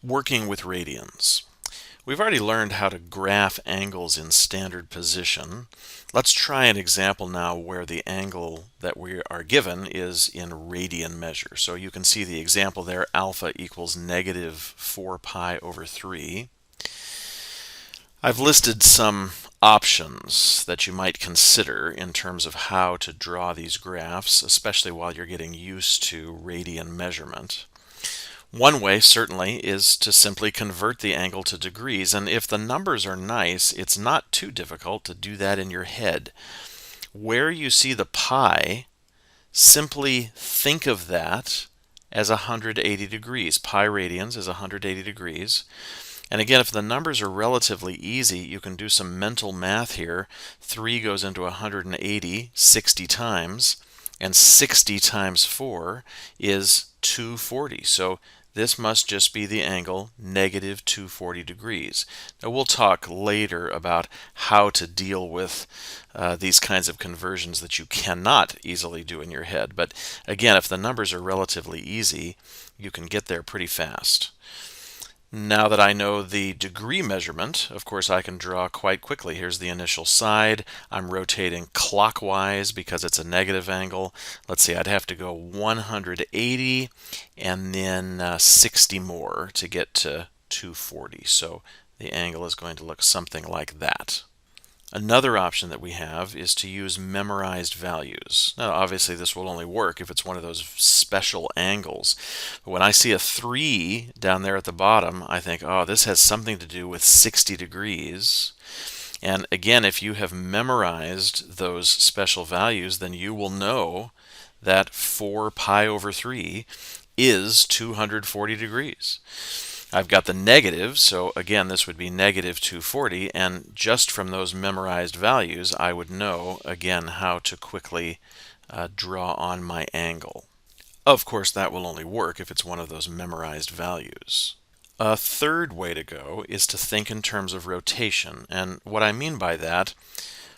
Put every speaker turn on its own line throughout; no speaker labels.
Working with radians. We've already learned how to graph angles in standard position. Let's try an example now where the angle that we are given is in radian measure. So you can see the example there, alpha equals negative 4 pi over 3. I've listed some options that you might consider in terms of how to draw these graphs, especially while you're getting used to radian measurement. One way, certainly, is to simply convert the angle to degrees, and if the numbers are nice, it's not too difficult to do that in your head. Where you see the pi, simply think of that as 180 degrees. Pi radians is 180 degrees. And again, if the numbers are relatively easy, you can do some mental math here. 3 goes into 180 60 times, and 60 times 4 is 240. So this must just be the angle negative 240 degrees. Now we'll talk later about how to deal with these kinds of conversions that you cannot easily do in your head. But again, if the numbers are relatively easy, you can get there pretty fast. Now that I know the degree measurement, of course I can draw quite quickly. Here's the initial side. I'm rotating clockwise because it's a negative angle. Let's see, I'd have to go 180 and then 60 more to get to 240. So the angle is going to look something like that. Another option that we have is to use memorized values. Now, obviously, this will only work if it's one of those special angles. But when I see a 3 down there at the bottom, I think, oh, this has something to do with 60 degrees. And again, if you have memorized those special values, then you will know that 4 pi over 3 is 240 degrees. I've got the negative, so again this would be negative 240, and just from those memorized values I would know again how to quickly draw on my angle. Of course that will only work if it's one of those memorized values. A third way to go is to think in terms of rotation, and what I mean by that,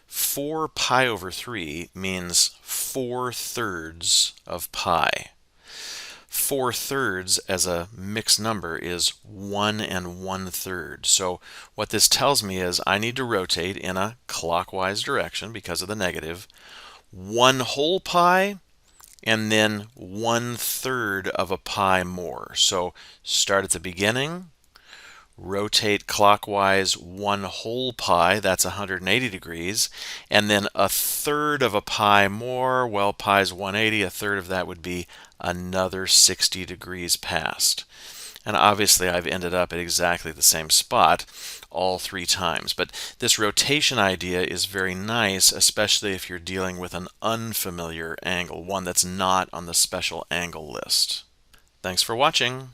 4 pi over 3 means 4/3 of pi. 4/3 as a mixed number is 1 1/3. So what this tells me is I need to rotate in a clockwise direction because of the negative 1 whole pi and then 1/3 of a pi more. So start at the beginning, rotate clockwise 1 whole pi, that's 180 degrees, and then 1/3 of a pi more, well, pi is 180, 1/3 of that would be another 60 degrees past. And obviously I've ended up at exactly the same spot all 3 times. But this rotation idea is very nice, especially if you're dealing with an unfamiliar angle, one that's not on the special angle list. Thanks for watching.